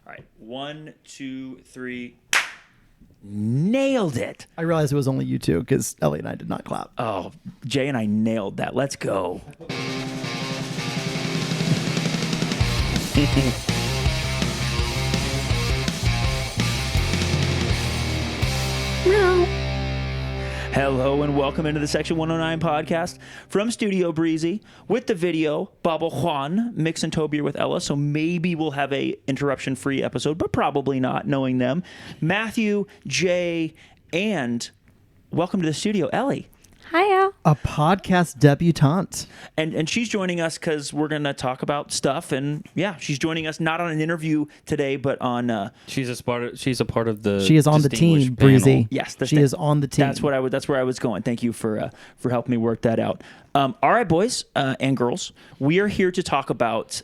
All right. 1, 2, 3. Nailed it. I realized it was only you two because Ellie and I did not clap. Oh, Jay and I nailed that. Let's go. Hello and welcome into the Section 109 podcast from Studio Breezy with the video Baba Juan, Mix and Tobier with Ella. So maybe we'll have a interruption-free episode, but probably not, knowing them. Matthew, Jay, and welcome to the studio, Ellie. Hiya. A podcast debutante. And she's joining us because we're going to talk about stuff. And yeah, she's joining us not on an interview today, but on... She's a part of the... She is on the team, Breezy. Yes. She is on the team. That's where I was going. Thank you for helping me work that out. All right, boys and girls, we are here to talk about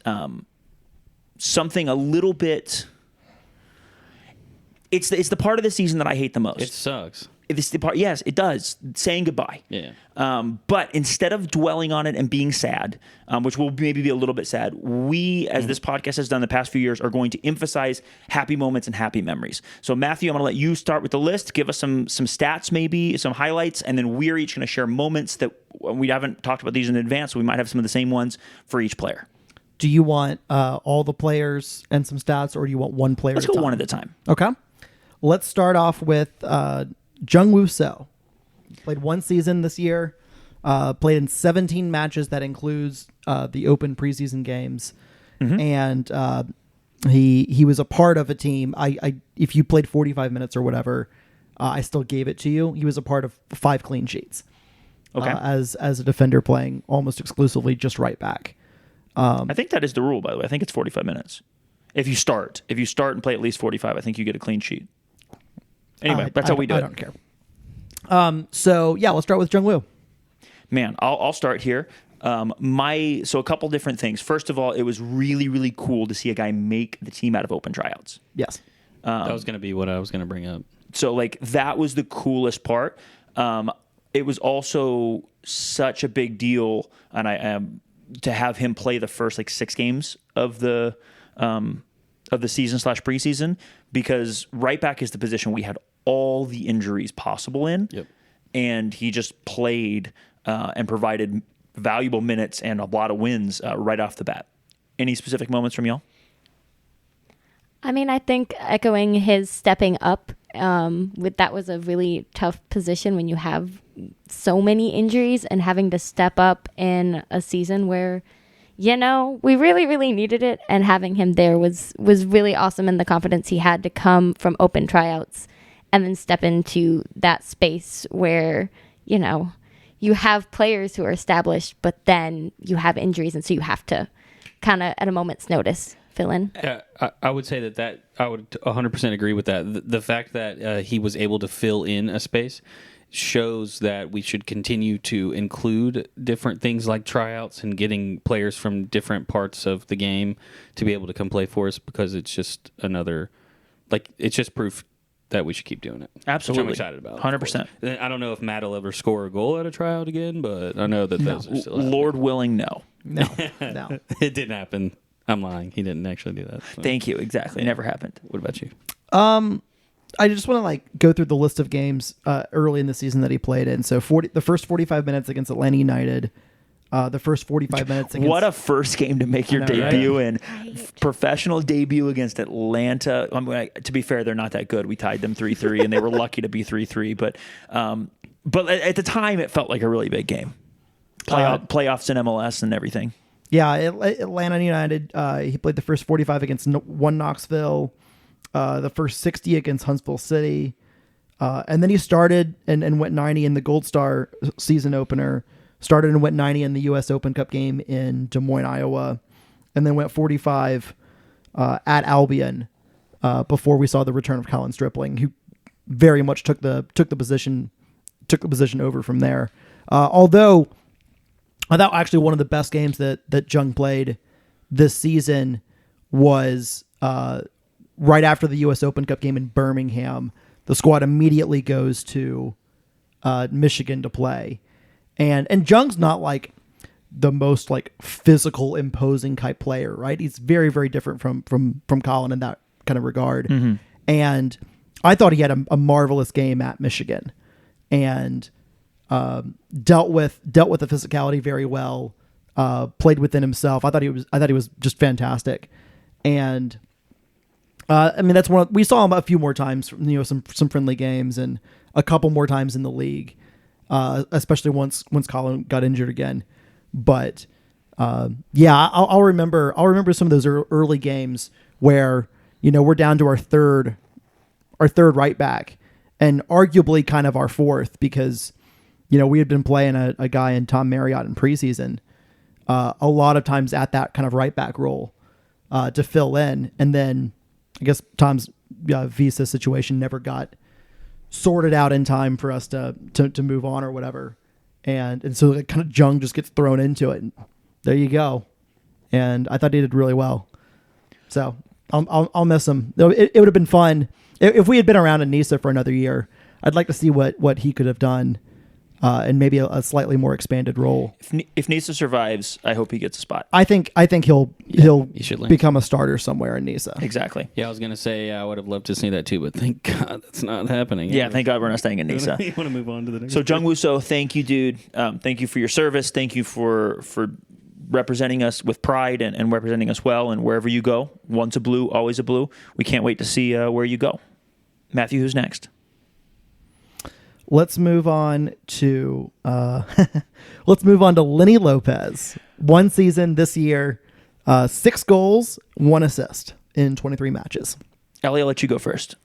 something a little bit... It's the part of the season that I hate the most. It sucks. It's the part, yes, it does. Saying goodbye. Yeah. But instead of dwelling on it and being sad, which will maybe be a little bit sad, we, as this podcast has done the past few years, are going to emphasize happy moments and happy memories. So, Matthew, I'm going to let you start with the list. Give us some stats, maybe some highlights, and then we're each going to share moments that we haven't talked about these in advance, so we might have some of the same ones for each player. Do you want all the players and some stats, or do you want one player Let's at a go time? one at a time. Okay. Let's start off with Jungwoo So. Played one season this year. Played in 17 matches. That includes the open preseason games. Mm-hmm. And he was a part of a team. If you played 45 minutes or whatever, I still gave it to you. He was a part of 5 clean sheets. Okay. As a defender playing almost exclusively just right back. I think that is the rule, by the way. I think it's 45 minutes. If you start and play at least 45, I think you get a clean sheet. Anyway, that's how we do it. I don't care. So yeah, let's start with Jungwoo. Man, I'll start here. So a couple different things. First of all, it was really, really cool to see a guy make the team out of open tryouts. Yes. That was going to be what I was going to bring up. So like that was the coolest part. It was also such a big deal, and I to have him play the first 6 games of the season / preseason, because right back is the position we had all the injuries possible in. Yep. And he just played and provided valuable minutes and a lot of wins right off the bat. Any specific moments from y'all? I mean, I think echoing his stepping up, that was a really tough position when you have so many injuries, and having to step up in a season where, we really, really needed it, and having him there was really awesome, and the confidence he had to come from open tryouts and then step into that space where, you have players who are established, but then you have injuries, and so you have to kind of, at a moment's notice, fill in. Yeah, I would say that I would 100% agree with that. The fact that he was able to fill in a space shows that we should continue to include different things like tryouts and getting players from different parts of the game to be able to come play for us, because it's just it's just proof that we should keep doing it. Absolutely. Which I'm excited about. 100%. I don't know if Matt will ever score a goal at a tryout again, but I know that those are still happening. Lord willing, no. No. It didn't happen. I'm lying. He didn't actually do that. So. Thank you. Exactly. Never happened. What about you? I just want to go through the list of games early in the season that he played in. So the first 45 minutes against Atlanta United, the first 45 minutes against... What a first game to make your debut in. Professional debut against Atlanta. To be fair, they're not that good. We tied them 3-3, and they were lucky to be 3-3. But at the time, it felt like a really big game. Playoffs in MLS and everything. Yeah, Atlanta United, he played the first 45 against one Knoxville, the first 60 against Huntsville City, and then he started and went 90 in the Gold Star season opener, started and went 90 in the U.S. Open Cup game in Des Moines, Iowa, and then went 45 at Albion before we saw the return of Colin Stripling, who very much took the position over from there. Although I thought actually one of the best games that Jung played this season was right after the U.S. Open Cup game in Birmingham. The squad immediately goes to Michigan to play. And Jung's not the most physical, imposing type player, right? He's very, very different from Colin in that kind of regard. And I thought he had a marvelous game at Michigan, and dealt with the physicality very well. Played within himself. I thought he was just fantastic. And I mean, we saw him a few more times, some friendly games, and a couple more times in the league, especially once Colin got injured again. But I'll remember some of those early games where we're down to our third right back, and arguably kind of our fourth, because we had been playing a guy in Tom Marriott in preseason, a lot of times at that kind of right back role to fill in, and then I guess Tom's visa situation never got sorted out in time for us to move on or whatever, and so it kind of Jung just gets thrown into it, and there you go. And I thought he did really well, so I'll miss him. It would have been fun if we had been around in Nisa for another year. I'd like to see what he could have done, and maybe a slightly more expanded role. If Nisa survives, I hope he gets a spot. I think he'll he should become a starter somewhere in Nisa. Exactly. Yeah, I was gonna say I would have loved to see that too, but thank God that's not happening. Yeah, thank God we're not staying in Nisa. You want to move on to the next? So Jung Woo-so, thank you, dude. Thank you for your service. Thank you for representing us with pride and representing us well. And wherever you go, once a blue, always a blue. We can't wait to see where you go. Matthew, who's next? Let's move on to Lenny Lopez. 1 season this year, 6 goals, 1 assist in 23 matches. Ellie, I'll let you go first.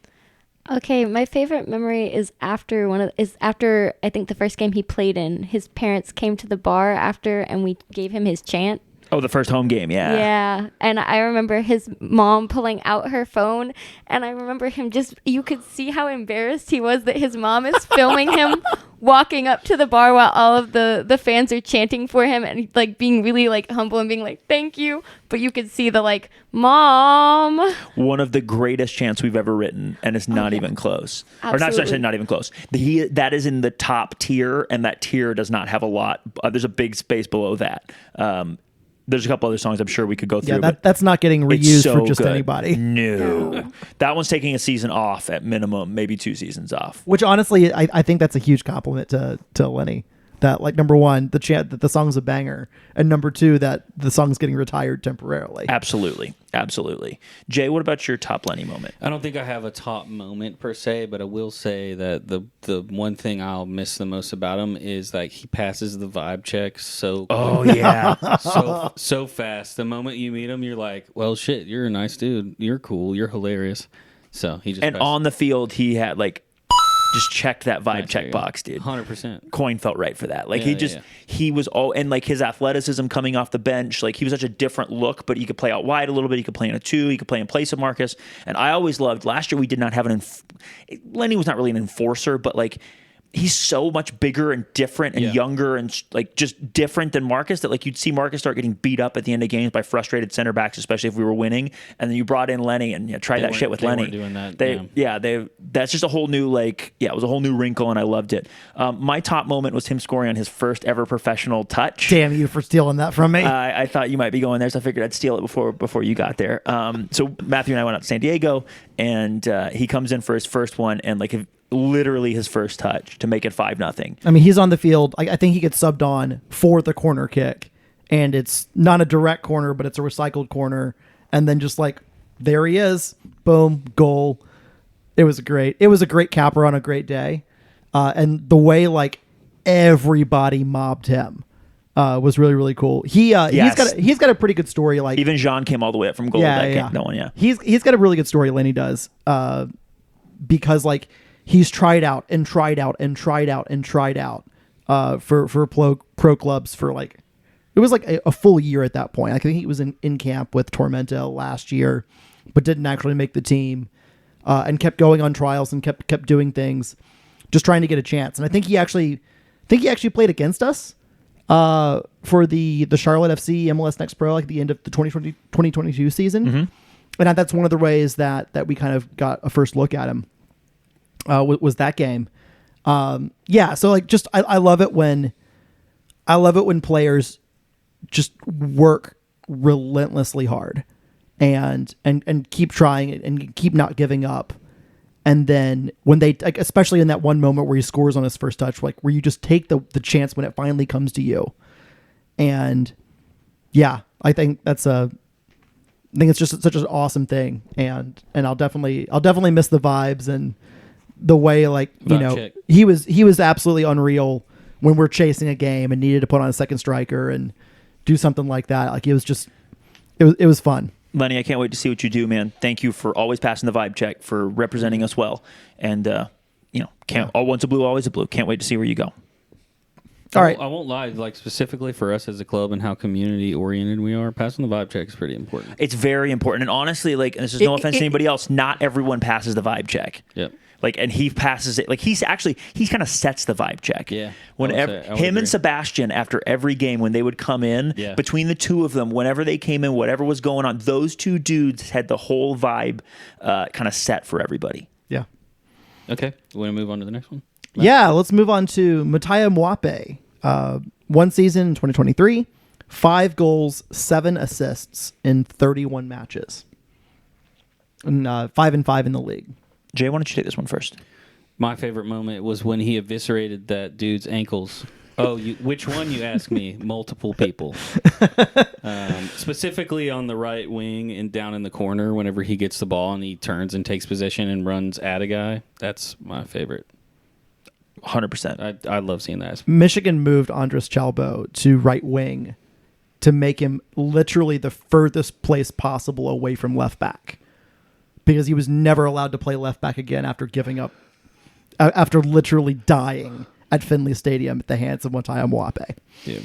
Okay, my favorite memory is after I think the first game he played in. His parents came to the bar after, and we gave him his chant. Oh, the first home game, yeah. Yeah, and I remember his mom pulling out her phone, and I remember him you could see how embarrassed he was that his mom is filming him walking up to the bar while all of the fans are chanting for him, and like being really like humble and being like, thank you. But you could see the like, Mom. One of the greatest chants we've ever written, and it's not even close. Absolutely. Or not even close. That is in the top tier, and that tier does not have a lot. There's a big space below that. There's a couple other songs I'm sure we could go through. Yeah, that's not getting reused so for just good. anybody. No. That one's taking a season off at minimum, maybe 2 seasons off. Which honestly, I think that's a huge compliment to Lenny. That, like, number one, the chant that the song's a banger, and number two, that the song's getting retired temporarily. Absolutely. Jay, what about your top Lenny moment? I don't think I have a top moment per se, but I will say that the one thing I'll miss the most about him is like he passes the vibe check so so fast. The moment you meet him, you're like, well, shit, you're a nice dude. You're cool. You're hilarious. So he just on the field, he had just checked that vibe check box, dude. 100%. Coin felt right for that. Like Yeah, he was all, and like his athleticism coming off the bench, like he was such a different look, but he could play out wide a little bit. He could play in a 2, he could play in place of Marcus. And I always loved, last year we did not have Lenny was not really an enforcer, but like he's so much bigger and different and younger and like just different than Marcus that like you'd see Marcus start getting beat up at the end of games by frustrated center backs, especially if we were winning. And then you brought in Lenny and tried that shit with Lenny. Weren't doing that. That's just a whole new it was a whole new wrinkle and I loved it. My top moment was him scoring on his first ever professional touch. Damn you for stealing that from me. I thought you might be going there, so I figured I'd steal it before you got there. So Matthew and I went out to San Diego, and he comes in for his first one, and like literally his first touch to make it 5-0. I mean, he's on the field. I think he gets subbed on for the corner kick, and it's not a direct corner, but it's a recycled corner. And then just like, there he is, boom, goal. It was a great capper on a great day. And the way like everybody mobbed him was really, really cool. He's got a pretty good story. Like even Jean came all the way up from goal. That one, yeah. He's got a really good story. Lenny does, because like he's tried out for pro clubs for like, it was like a full year at that point. I think he was in camp with Tormenta last year, but didn't actually make the team, and kept going on trials and kept doing things, just trying to get a chance. And I think he actually played against us for the Charlotte FC MLS Next Pro, like the end of the 2022 season. Mm-hmm. And that's one of the ways that we kind of got a first look at him, was that game. So like, just, I love it when players just work relentlessly hard and keep trying and keep not giving up. And then when they, like, especially in that one moment where he scores on his first touch, like where you just take the chance when it finally comes to you. And yeah, I think it's just such an awesome thing. And I'll definitely miss the vibes and the way, like, you know, check. he was absolutely unreal when we're chasing a game and needed to put on a second striker and do something like that. Like, it was fun. Lenny, I can't wait to see what you do, man. Thank you for always passing the vibe check, for representing us well. And, all once a blue, always a blue. Can't wait to see where you go. All right. I won't lie. Like, specifically for us as a club and how community oriented we are, passing the vibe check is pretty important. It's very important. And honestly, like, and this is no offense to anybody else, not everyone passes the vibe check. Yep. Like, and he passes it. Like, he kind of sets the vibe check. Yeah. Whenever I would him agree. and Sebastian, after every game, when they would come in, Yeah. between the two of them, whenever they came in, whatever was going on, those two dudes had the whole vibe kind of set for everybody. Yeah. Okay. We want to move on to the next one? Yeah, let's move on to Mataya Mwape. 1 season in 2023, 5 goals, 7 assists in 31 matches. And 5-5 in the league. Jay, why don't you take this one first? My favorite moment was when he eviscerated that dude's ankles. Oh, which one, you ask me? Multiple people. Specifically on the right wing and down in the corner whenever he gets the ball and he turns and takes position and runs at a guy. That's my favorite. 100%. I love seeing that. Michigan moved Andres Chalbo to right wing to make him literally the furthest place possible away from left back, because he was never allowed to play left back again after giving up, after literally dying at Finley Stadium at the hands of Mataya Mwape. Yeah.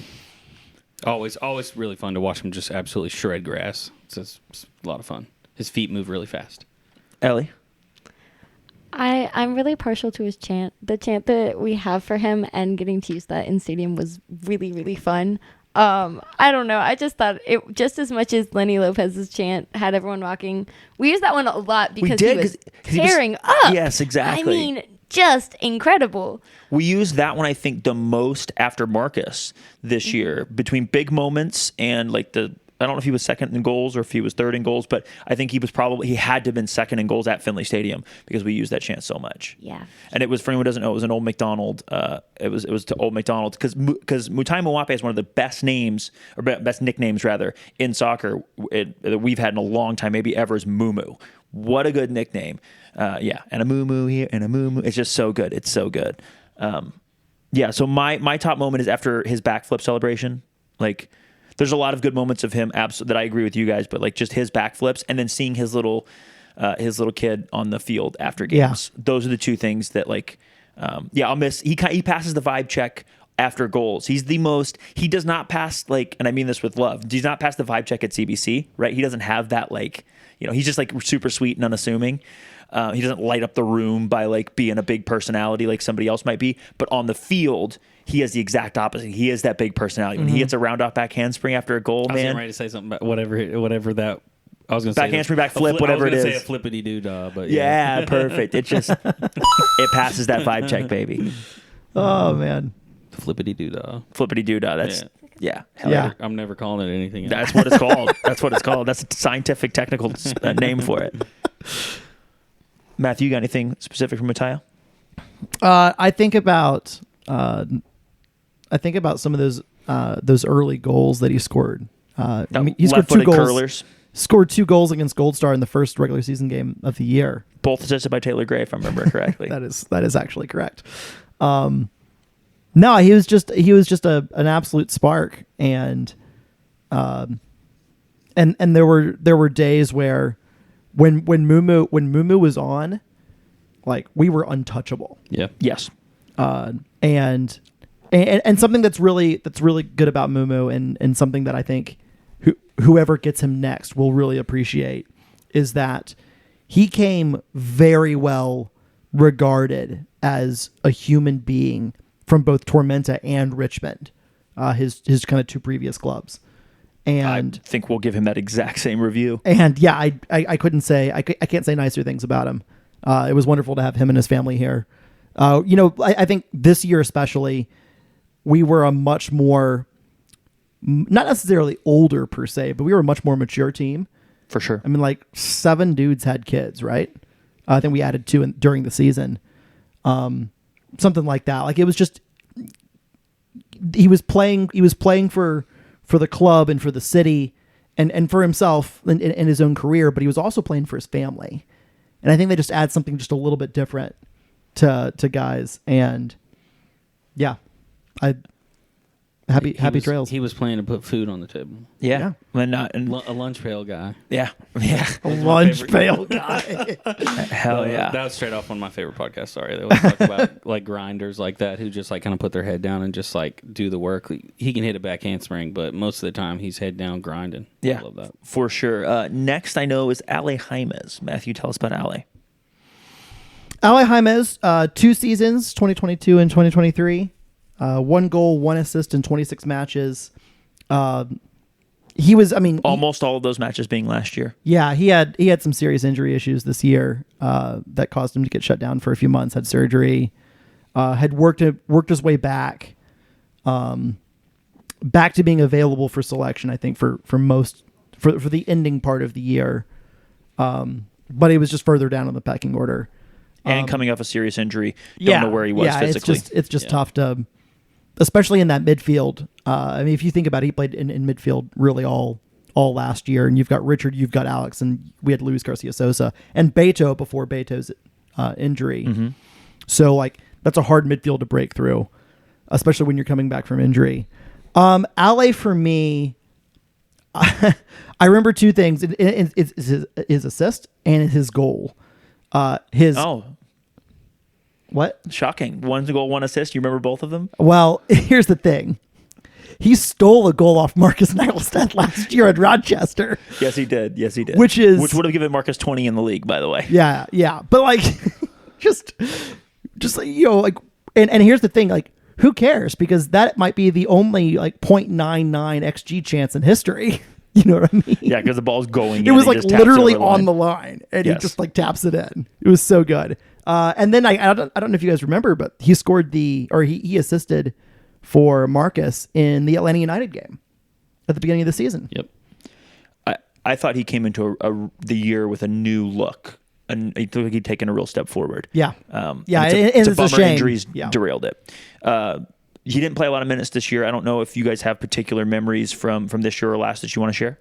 Always really fun to watch him just absolutely shred grass. It's a lot of fun. His feet move really fast. Ellie? I'm really partial to his chant. The chant that we have for him, and getting to use that in stadium was really, really fun. I don't know. I just thought it, just as much as Lenny Lopez's chant had everyone rocking, we used that one a lot because he was tearing up. Yes, exactly. I mean, just incredible. We used that one, I think, the most after Marcus this year, between big moments and like I don't know if he was second in goals or if he was third in goals, but I think he had to have been second in goals at Finley Stadium because we used that chant so much. Yeah. And it was, for anyone who doesn't know, it was an Old McDonald. It was to Old McDonald because Mutai Mwape is one of the best names, or best nicknames rather, in soccer that we've had in a long time, maybe ever, is Moo. What a good nickname. And a Moo here and a Moo. It's just so good. It's so good. So my top moment is after his backflip celebration. Like, there's a lot of good moments of him that I agree with you guys, but like just his backflips and then seeing his little kid on the field after games. Yeah. Those are the two things that I'll miss. He passes the vibe check after goals. He does not pass, like, and I mean this with love, does not pass the vibe check at CBC, right? He doesn't have that, like, he's just like super sweet and unassuming. He doesn't light up the room by like being a big personality like somebody else might be, but on the field, he has the exact opposite. He is that big personality. When he gets a round off back handspring after a goal, I was ready to say something about whatever that. I was going to say back handspring, back flip, whatever it is. Say a flippity doo-dah, but yeah, perfect. It just it passes that vibe check, baby. Oh man, flippity doo-dah. Flippity doo-dah. That's yeah. I'm never calling it anything else. That's what it's called. That's what it's called. That's a scientific, technical name for it. Matthew, you got anything specific from Mataya? I think about some of those early goals that he scored. He scored 2 goals. Curlers. Scored 2 goals against Gold Star in the first regular season game of the year. Both assisted by Taylor Gray, if I remember correctly. that is actually correct. No, he was just an absolute spark, and there were days where when Mumu was on, like, we were untouchable. Yeah. Yes. And something that's really good about Mumu, and something that I think whoever gets him next will really appreciate, is that he came very well regarded as a human being from both Tormenta and Richmond, his kind of 2 previous clubs. And I think we'll give him that exact same review. And yeah, I couldn't say, I can't say nicer things about him. It was wonderful to have him and his family here. I think this year especially, we were a much more, not necessarily older per se, but we were a much more mature team. For sure. I mean, like 7 dudes had kids, right? I think we added 2 during the season. Something like that. Like it was just, he was playing for the club and for the city and for himself in his own career, but he was also playing for his family. And I think they just add something just a little bit different to guys. And yeah, happy trails. He was playing to put food on the table. Yeah. And A lunch pail guy. yeah. Yeah. A lunch pail guy. Hell yeah. That was straight off one of my favorite podcasts. Sorry, they always talk about like grinders like that who just like kind of put their head down and just like do the work. He can hit a back handspring, but most of the time he's head down grinding. Yeah. I love that For sure. Next I know is Ellie Jaimes. Matthew, tell us about Ellie. Ellie Jaimes, 2 seasons, 2022 and 2023. 1 goal, 1 assist in 26 matches. He was, Almost all of those matches being last year. yeah, he had some serious injury issues this year that caused him to get shut down for a few months. Had surgery, had worked his way back to being available for selection. I think for the ending part of the year, but he was just further down on the pecking order. And coming off a serious injury, don't know where he was physically. It's just tough to, especially in that midfield. If you think about it, he played in midfield really all last year, and you've got Richard, you've got Alex, and we had Luis Garcia Sosa and Beto before Beto's injury. Mm-hmm. So like that's a hard midfield to break through, especially when you're coming back from injury. Ale for me, I remember 2 things: it's his assist and his goal. What? Shocking. 1 goal, 1 assist. You remember both of them? Well, here's the thing. He stole a goal off Marcus Nyelstad last year at Rochester. Yes, he did. Which would have given Marcus 20 in the league, by the way. Yeah. But like, just like, like, and here's the thing, like, who cares? Because that might be the only like 0.99 XG chance in history. You know what I mean? Yeah, because the ball's going in. It was like literally over on the line, and he just like taps it in. It was so good. And then I don't know if you guys remember, but he scored he assisted for Marcus in the Atlanta United game at the beginning of the season. Yep. I thought he came into the year with a new look, and he looked like he'd taken a real step forward. Yeah. It's a bummer. Shame. Injuries derailed it. He didn't play a lot of minutes this year. I don't know if you guys have particular memories from this year or last that you want to share.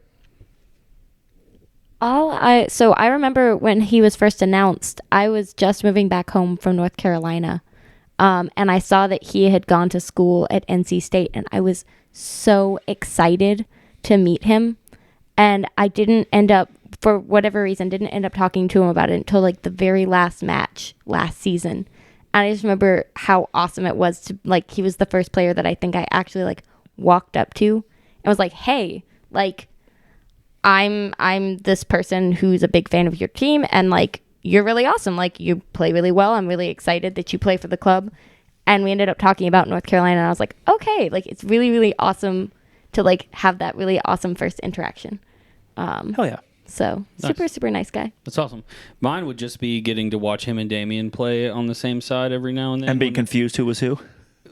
So I remember when he was first announced, I was just moving back home from North Carolina. And I saw that he had gone to school at NC State, and I was so excited to meet him. And I for whatever reason, didn't end up talking to him about it until like the very last match last season. And I just remember how awesome it was to, like, he was the first player that I think I actually like walked up to and was like, hey, like, I'm this person who's a big fan of your team, and like, you're really awesome. Like, you play really well. I'm really excited that you play for the club. And we ended up talking about North Carolina, and I was like, okay, like, it's really, really awesome to like have that really awesome first interaction. Hell yeah. So Nice. super nice guy. That's awesome. Mine would just be getting to watch him and Damian play on the same side every now and then. And being confused who was who.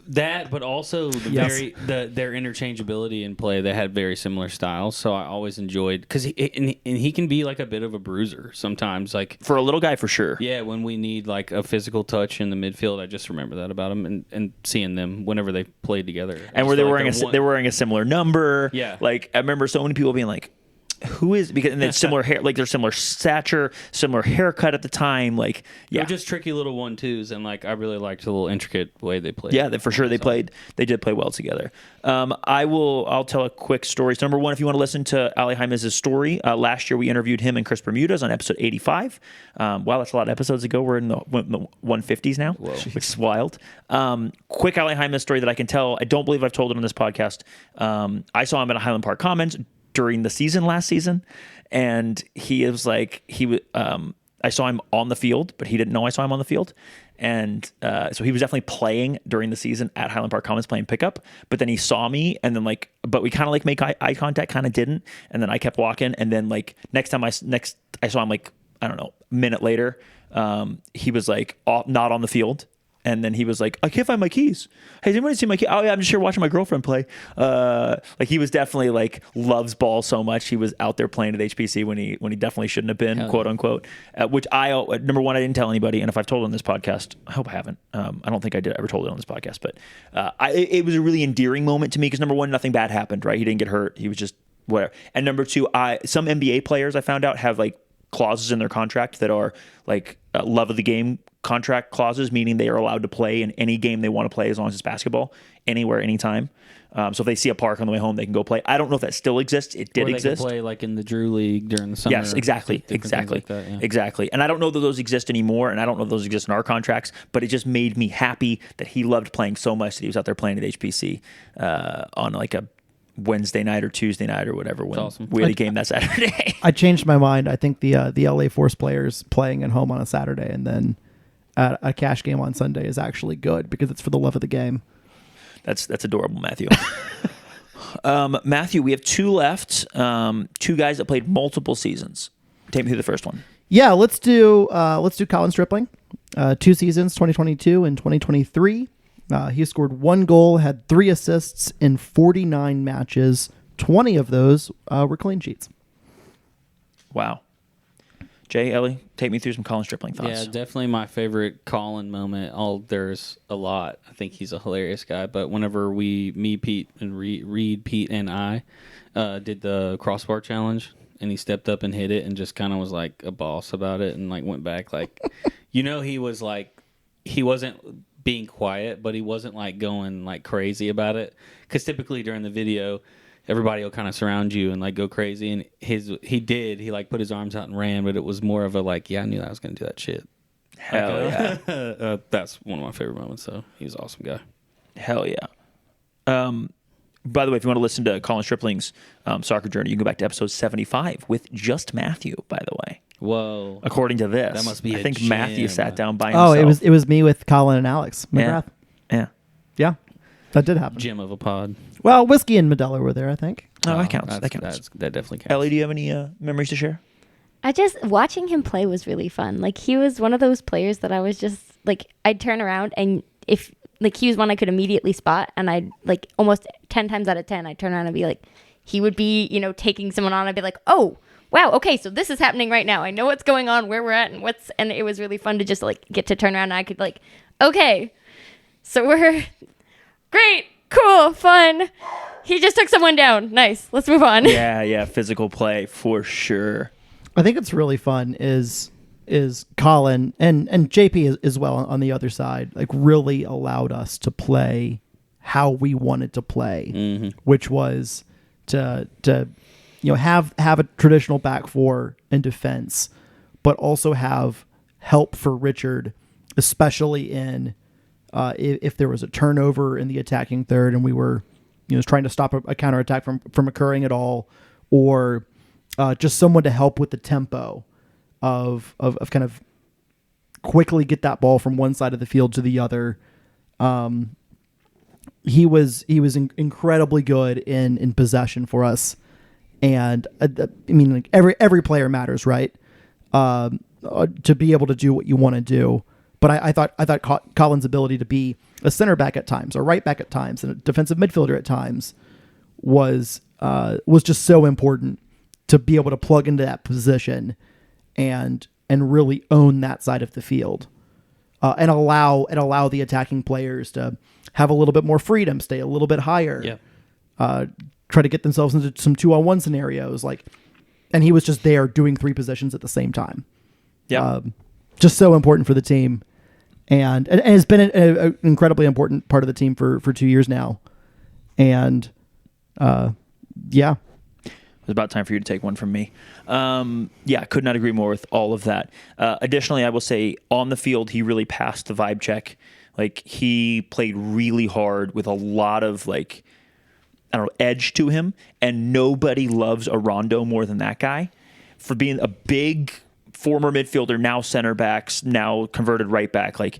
That, but also their interchangeability in play. They had very similar styles, so I always enjoyed because he can be like a bit of a bruiser sometimes. Like For a little guy, for sure. yeah, when we need like a physical touch in the midfield, I just remember that about him and seeing them whenever they played together. And were they wearing a similar number? Yeah. Like I remember so many people being like, who is, because and then similar hair, like they're similar stature, similar haircut at the time, like They were just tricky little 1-2s, and like I really liked the little intricate way they played. Yeah, for sure they did play well together. I'll tell a quick story. So number one, if you want to listen to Ali Jaimes' story, last year we interviewed him and Chris Bermudez on episode 85. Wow, that's a lot of episodes ago. We're in the 150s now, which is wild. Quick Ali Jaimes story that I can tell. I don't believe I've told it on this podcast. I saw him at a Highland Park Commons during the season last season, and he was like I saw him on the field, but he didn't know I saw him on the field. And so he was definitely playing during the season at Highland Park Commons playing pickup, but then he saw me and then but we kind of like make eye contact, kind of didn't. And then I kept walking. And then like next time I saw him, like, I don't know, a minute later, he was like not on the field. And then he was like, I can't find my keys. Hey, has anybody seen my keys? Oh yeah, I'm just here watching my girlfriend play. Like he was definitely like loves ball so much. He was out there playing at HPC when he definitely shouldn't have been, quote unquote. Which number one, I didn't tell anybody. And if I've told it on this podcast, I hope I haven't. I don't think I did ever told it on this podcast, but it was a really endearing moment to me because number one, nothing bad happened, right? He didn't get hurt. He was just whatever. And number two, some NBA players I found out have like clauses in their contract that are like love of the game contract clauses, meaning they are allowed to play in any game they want to play as long as it's basketball, anywhere, anytime. So if they see a park on the way home, they can go play. I don't know if that still exists. It did exist. Play like in the Drew League during the summer. Yes, exactly. Like that, yeah. Exactly. And I don't know that those exist anymore, and I don't know if those exist in our contracts, but it just made me happy that he loved playing so much that he was out there playing at HPC on like a Wednesday night or Tuesday night or whatever when awesome. we had a game that Saturday. I changed my mind. I think the LA Force players playing at home on a Saturday and then a cash game on Sunday is actually good because it's for the love of the game. That's adorable, Matthew. Matthew, we have two left. Two guys that played multiple seasons. Take me through the first one. Yeah, let's do Colin Stripling. 2 seasons, 2022 and 2023. He scored 1 goal, had 3 assists in 49 matches. 20 of those were clean sheets. Wow. Jay, Ellie, take me through some Colin Stripling thoughts. Yeah, definitely my favorite Colin moment. There's a lot. I think he's a hilarious guy. But whenever Pete, and Reed, Pete, and I did the crossbar challenge, and he stepped up and hit it, and just kind of was like a boss about it, and like went back like, he was like, he wasn't being quiet, but he wasn't like going like crazy about it. Because typically during the video, everybody will kind of surround you and like go crazy. And he like put his arms out and ran, but it was more of a like, yeah, I knew I was going to do that shit. Hell yeah. That's one of my favorite moments. So he was an awesome guy. Hell yeah. By the way, if you want to listen to Colin Stripling's soccer journey, you can go back to episode 75 with just Matthew, by the way. Whoa. According to this. That must be I a think gem. Matthew sat down by himself. Oh, it was me with Colin and Alex McGrath. Yeah. Yeah, that did happen. Gem of a pod. Well, Whiskey and Medela were there, I think. Oh, that counts. That counts. That definitely counts. Ellie, do you have any memories to share? Watching him play was really fun. Like he was one of those players that I was just like, I'd turn around and if like he was one I could immediately spot, and I'd like almost 10 times out of 10 I'd turn around and be like, he would be taking someone on. I'd be like, oh wow, okay, so this is happening right now. I know what's going on, where we're at, and it was really fun to just like get to turn around and I could like, okay, so we're great, cool, fun. He just took someone down. Nice. Let's move on. Yeah, physical play for sure. I think it's really fun is Colin and JP as well on the other side, like really allowed us to play how we wanted to play, which was to have a traditional back four in defense, but also have help for Richard, especially in if there was a turnover in the attacking third and we were trying to stop a counterattack from occurring at all, or just someone to help with the tempo of kind of quickly get that ball from one side of the field to the other. He was incredibly good in possession for us. And I mean, like every player matters, right? To be able to do what you want to do. But I thought Colin's ability to be a center back at times, or right back at times, and a defensive midfielder at times was just so important to be able to plug into that position and really own that side of the field, and allow the attacking players to have a little bit more freedom, stay a little bit higher, try to get themselves into some 2-on-1 scenarios, and he was just there doing 3 positions at the same time. Yeah. Just so important for the team, and has been an incredibly important part of the team for 2 years now. And yeah, it was about time for you to take one from me. Yeah, could not agree more with all of that. Additionally, I will say on the field, he really passed the vibe check. Like he played really hard with a lot of edge to him, and nobody loves a Rondo more than that guy for being a big former midfielder, now center backs, now converted right back, like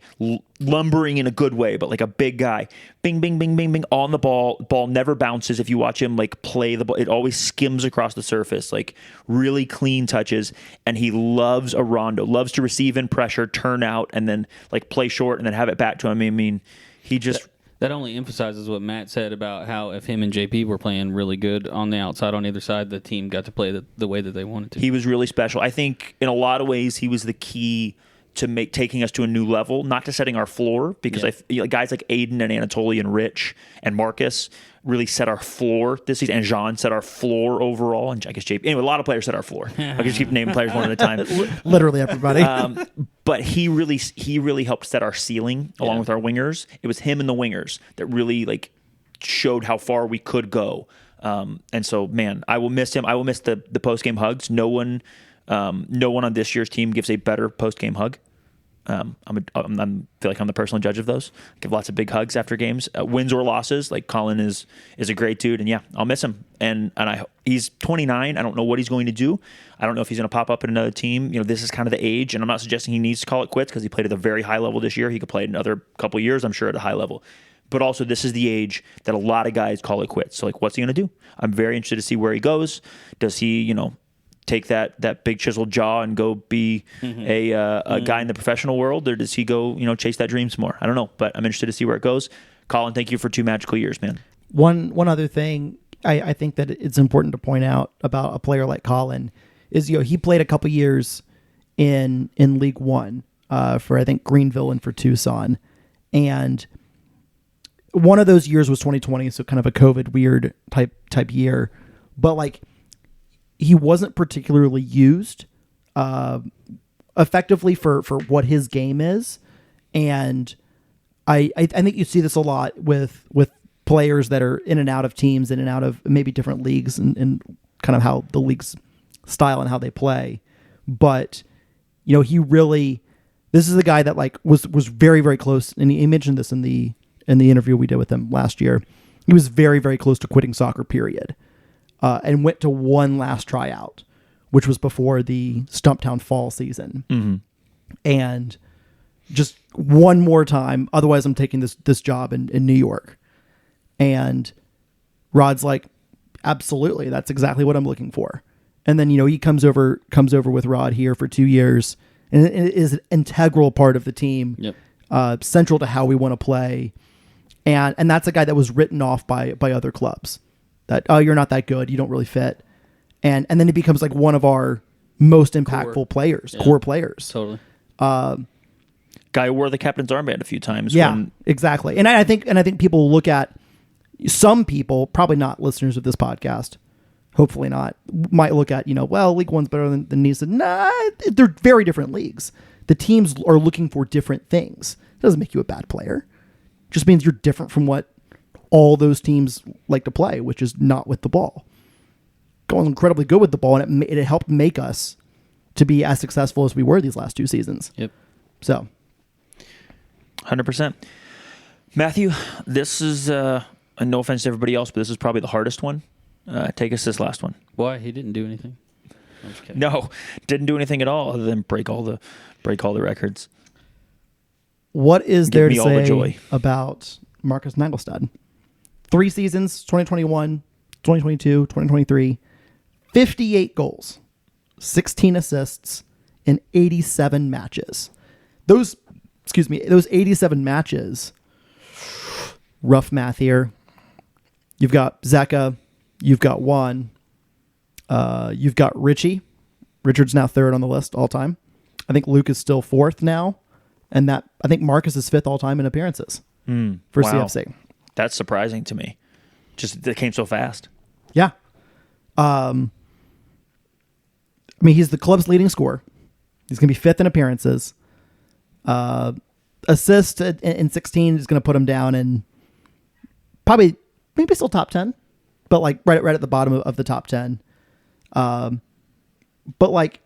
lumbering in a good way, but like a big guy. Bing, bing, bing, bing, bing, on the ball. Ball never bounces. If you watch him like play the ball, it always skims across the surface, like really clean touches. And he loves a rondo, loves to receive in pressure, turn out, and then like play short and then have it back to him. I mean, he just... That only emphasizes what Matt said about how if him and JP were playing really good on the outside on either side, the team got to play the way that they wanted to. He was really special. I think in a lot of ways he was the key to taking us to a new level, not to setting our floor, because guys like Aiden and Anatoly and Rich and Marcus really set our floor this season, and Jean set our floor overall, and I guess JP. Anyway, a lot of players set our floor. I can just keep naming players one at a time. Literally everybody. But he really helped set our ceiling along with our wingers. It was him and the wingers that really like showed how far we could go. And so, man, I will miss him. I will miss the post game hugs. No one on this year's team gives a better post game hug. I feel like I'm the personal judge of those. I give lots of big hugs after games, wins or losses. Like Colin is a great dude, and yeah, I'll miss him. And he's 29. I don't know what he's going to do. I don't know if he's going to pop up at another team. You know, this is kind of the age, and I'm not suggesting he needs to call it quits because he played at a very high level this year. He could play at another couple years, I'm sure, at a high level. But also, this is the age that a lot of guys call it quits. So, like, what's he going to do? I'm very interested to see where he goes. Does he, take that big chiseled jaw and go be a guy in the professional world, or does he go chase that dream some more? I don't know, but I'm interested to see where it goes. Colin, thank you for 2 magical years, man. One other thing I think that it's important to point out about a player like Colin is he played a couple years in League One for I think Greenville and for Tucson, and one of those years was 2020, so kind of a COVID weird type year, but like, he wasn't particularly used effectively for what his game is. And I think you see this a lot with players that are in and out of teams, in and out of maybe different leagues and kind of how the league's style and how they play. But, he really, this is the guy that like was very, very close. And he mentioned this in the interview we did with him last year. He was very, very close to quitting soccer, period. And went to one last tryout, which was before the Stumptown fall season. Mm-hmm. And just one more time, otherwise I'm taking this job in New York. And Rod's like, absolutely, that's exactly what I'm looking for. And then, he comes over with Rod here for 2 years, and it is an integral part of the team, central to how we want to play. And that's a guy that was written off by other clubs. That, you're not that good, you don't really fit. And then he becomes like one of our most impactful players, core players. Totally. Guy who wore the captain's armband a few times. Yeah, exactly. And I think people look at, some people, probably not listeners of this podcast, hopefully not, might look at, League One's better than NISA. Nah, they're very different leagues. The teams are looking for different things. It doesn't make you a bad player. It just means you're different from what all those teams like to play, which is not with the ball. Going incredibly good with the ball, and it helped make us to be as successful as we were these last 2 seasons. Yep. So, 100%. Matthew, this is no offense to everybody else, but this is probably the hardest one. Take us this last one. Why? He didn't do anything. I'm just kidding. No, didn't do anything at all other than break all the records. What is there to all the say joy about Marcus Nagelstad? 3 seasons, 2021, 2022, 2023, 58 goals, 16 assists in 87 matches. Those 87 matches, rough math here. You've got Zeka, you've got Juan, you've got Richie. Richard's now 3rd on the list all time. I think Luke is still 4th now. And I think Marcus is 5th all time in appearances for CFC. That's surprising to me. Just it came so fast. Yeah. He's the club's leading scorer. He's going to be 5th in appearances. Assist in 16 is going to put him down in probably maybe still top 10, but like right at the bottom of the top 10. But like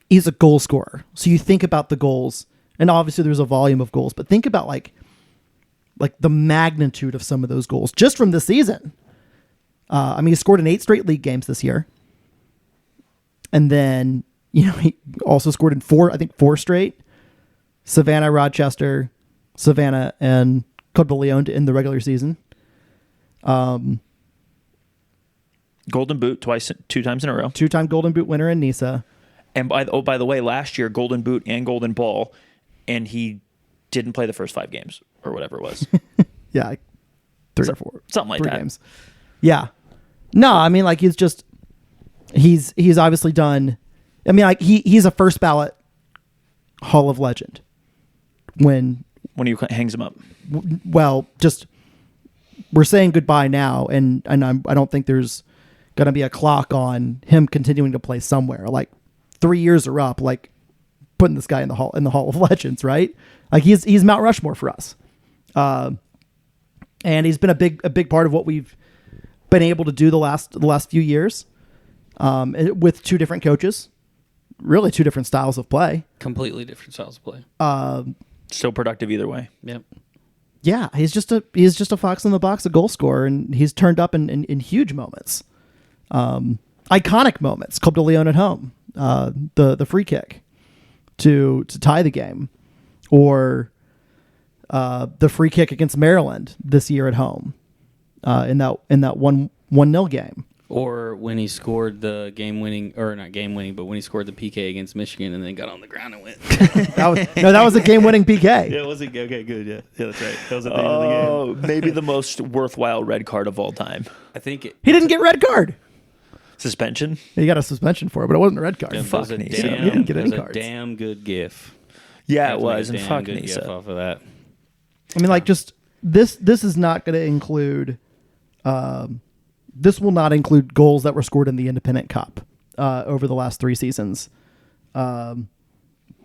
he's a goal scorer. So you think about the goals, and obviously there's a volume of goals, but think about like the magnitude of some of those goals just from this season. He scored in 8 straight league games this year. And then, he also scored in four straight. Savannah, Rochester, Savannah, and Club de Leon in the regular season. Golden Boot twice, 2 times in a row. 2-time Golden Boot winner in Nisa. And by the way, last year Golden Boot and Golden Ball, and he didn't play the first 5 games or whatever it was. Yeah, like 3 or 4, something like 3 that. games. Yeah, no, I mean like he's obviously done. I mean like he's a first ballot Hall of Legend when When he hangs him up. well just we're saying goodbye now, and I don't think there's gonna be a clock on him continuing to play somewhere. Like 3 years are up, like putting this guy in the Hall of Legends, right? Like he's Mount Rushmore for us, and he's been a big part of what we've been able to do the last few years, with 2 different coaches, really 2 different styles of play. Completely different styles of play. Still productive either way. Yep. Yeah, he's just a fox in the box, a goal scorer, and he's turned up in huge moments, iconic moments. Club de Leon at home, the free kick to tie the game, or the free kick against Maryland this year at home, in that 1-0 game. Or when he scored the game-winning, or not game-winning, but when he scored the PK against Michigan and then got on the ground and went. That was a game-winning PK. Yeah, was it? Okay, good. Yeah, that's right. That was at the end of the game. Oh, maybe the most worthwhile red card of all time. I think He didn't get red card. Suspension. He got a suspension for it, but it wasn't a red card. it Fuck was a Nisa. damn, He didn't get it any was a cards. damn good gif. Yeah, Have it to make was. a And damn fuck good gif Nisa. off of that. I mean, like, just this is not going to include. This will not include goals that were scored in the Independent Cup over the last 3 seasons. But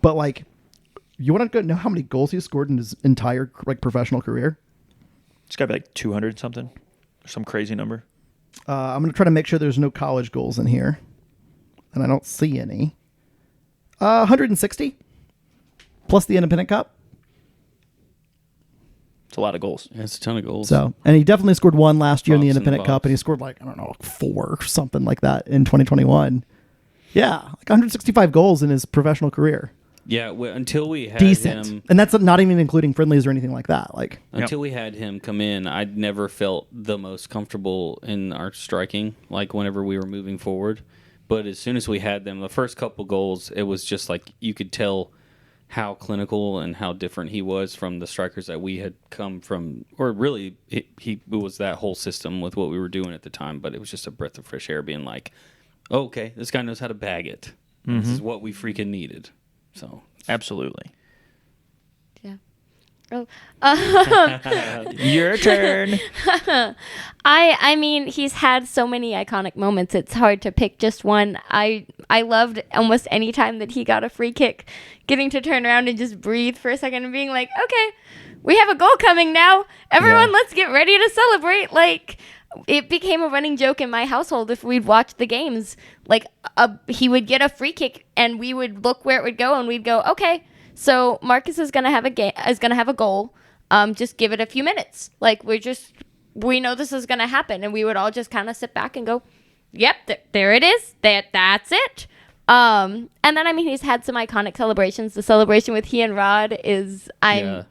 like, you want to know how many goals he scored in his entire professional career? It's got to be like 200 something, or some crazy number. I'm going to try to make sure there's no college goals in here, and I don't see any. 160 plus the Independent Cup. It's a lot of goals. Yeah, it's a ton of goals. So, and he definitely scored 1 last year in the Fox in the Independent Cup, box. and he scored like, I don't know, 4 or something like that in 2021. Yeah, like 165 goals in his professional career. Yeah, until we had Decent. him, And that's not even including friendlies or anything like that. Like, until we had him come in, I'd never felt the most comfortable in our striking. Like whenever we were moving forward, but as soon as we had them, the first couple goals, it was just like you could tell how clinical and how different he was from the strikers that we had come from, or really it was that whole system with what we were doing at the time. But it was just a breath of fresh air, being like, oh, okay, this guy knows how to bag it. This is what we freaking needed. So Absolutely. Yeah. Oh, Your turn. I mean, he's had so many iconic moments. It's hard to pick just one. I loved almost any time that he got a free kick, getting to turn around and just breathe for a second and being like, okay, we have a goal coming now. Everyone, let's get ready to celebrate. Like, it became a running joke in my household if we'd watch the games. Like, he would get a free kick and we would look where it would go and we'd go, okay, so Marcus is gonna have a goal. Just give it a few minutes. Like, we know this is gonna happen, and we would all just kind of sit back and go, "Yep, there it is. That's it." And then I mean, he's had some iconic celebrations. The celebration with he and Rod is yeah.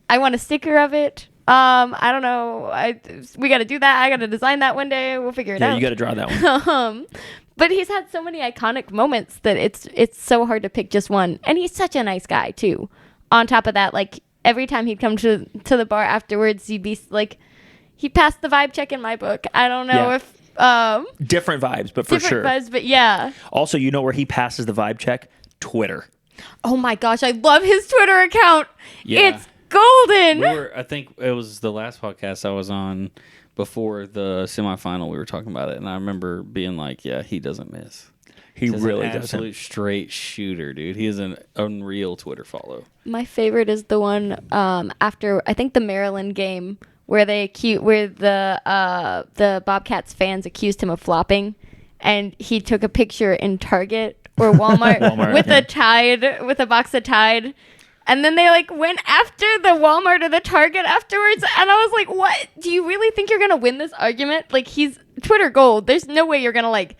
I want a sticker of it. I don't know. We got to do that. I got to design that one day. We'll figure it out. Yeah, you got to draw that one. But he's had so many iconic moments that it's so hard to pick just one. And he's such a nice guy too. On top of that, like every time he'd come to the bar afterwards, he'd be like, he passed the vibe check in my book. I don't know if different vibes, but for sure. Different vibes, but yeah. Also, you know where he passes the vibe check? Twitter. Oh my gosh, I love his Twitter account. Yeah. It's golden. I think it was the last podcast I was on before the semifinal. We were talking about it, and I remember being like, "Yeah, he doesn't miss. He He's really an doesn't. absolute straight shooter, dude. He is an unreal Twitter follow." My favorite is the one after I think the Maryland game where the Bobcats fans accused him of flopping, and he took a picture in Target or Walmart, with a box of Tide. And then they like went after the Walmart or the Target afterwards, and I was like, "What? Do you really think you're gonna win this argument? Like, he's Twitter gold. There's no way you're gonna like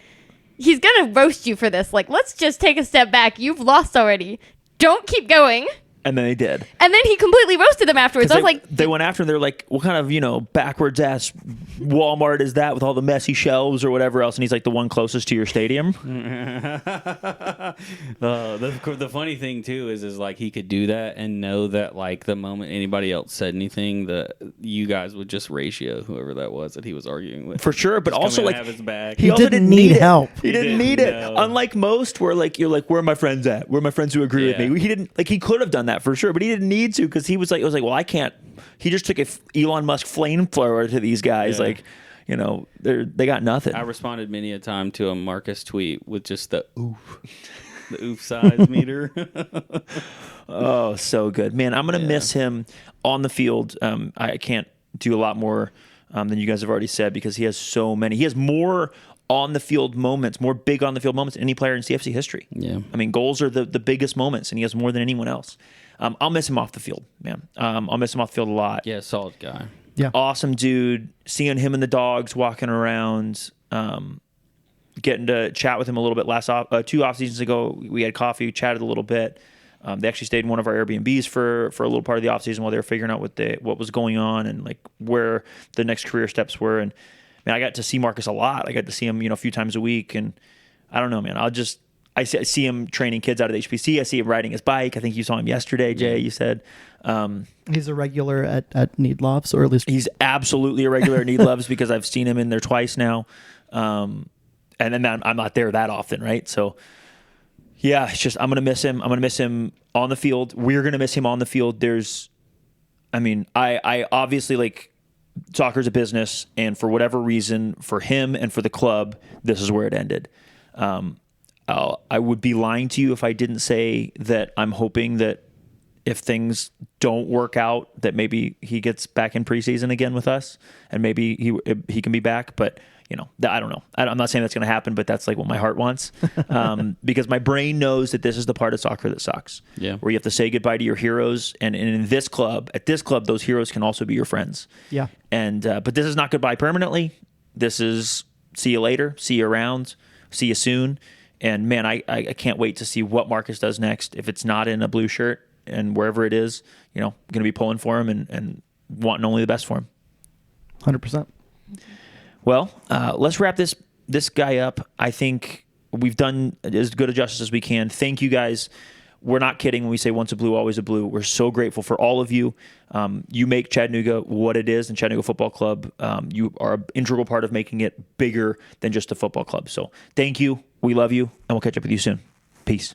he's gonna roast you for this. Like, let's just take a step back. You've lost already. Don't keep going. And then they did. And then he completely roasted them afterwards. I was like, they went after him. They're like, what kind of, backwards ass Walmart is that with all the messy shelves or whatever else? And he's like, the one closest to your stadium. The funny thing too is like he could do that and know that like the moment anybody else said anything, that you guys would just ratio whoever that was that he was arguing with. For sure, but also like have his back. He also didn't need it. help. He didn't need it. no. Unlike most, where like you're like, where are my friends at? Where are my friends who agree with Yeah. me? He didn't like. He could have done that for sure, but he didn't need to because he was like, it was like, well, I can't. He just took a Elon Musk flamethrower to these guys, Yeah. like. They got nothing. I responded many a time to a Marcus tweet with just the oof, the oof size meter. Oh, so good, man. I'm gonna miss him on the field. I can't do a lot more than you guys have already said because he has so many. He has more on the field moments, more big on the field moments than any player in CFC history. Yeah. I mean, goals are the biggest moments, and he has more than anyone else. I'll miss him off the field, man. I'll miss him off the field a lot. Yeah, solid guy. Yeah. Awesome dude. Seeing him and the dogs walking around, getting to chat with him a little bit two off seasons ago. We had coffee, chatted a little bit. They actually stayed in one of our Airbnbs for a little part of the off season while they were figuring out what was going on and like where the next career steps were. And man, I got to see Marcus a lot. I got to see him, a few times a week. And I don't know, man. I see him training kids out of the HPC. I see him riding his bike. I think you saw him yesterday, Jay. You said He's a regular at Need Loves, or at least he's absolutely a regular at Need Loves because I've seen him in there twice now. And then I'm not there that often, right? So yeah, it's just I'm gonna miss him. I'm gonna miss him on the field. We're gonna miss him on the field. I obviously like soccer's a business, and for whatever reason, for him and for the club, this is where it ended. I would be lying to you if I didn't say that I'm hoping that if things don't work out, that maybe he gets back in preseason again with us, and maybe he can be back. But I don't know. I'm not saying that's going to happen, but that's like what my heart wants, because my brain knows that this is the part of soccer that sucks. Yeah. Where you have to say goodbye to your heroes, and at this club, those heroes can also be your friends. Yeah. And but this is not goodbye permanently. This is see you later, see you around, see you soon. And man, I can't wait to see what Marcus does next. If it's not in a blue shirt and wherever it is, going to be pulling for him and wanting only the best for him. 100%. Well, let's wrap this guy up. I think we've done as good a justice as we can. Thank you guys. We're not kidding when we say once a blue, always a blue. We're so grateful for all of you. You make Chattanooga what it is, and Chattanooga Football Club. You are an integral part of making it bigger than just a football club. So thank you. We love you, and we'll catch up with you soon. Peace.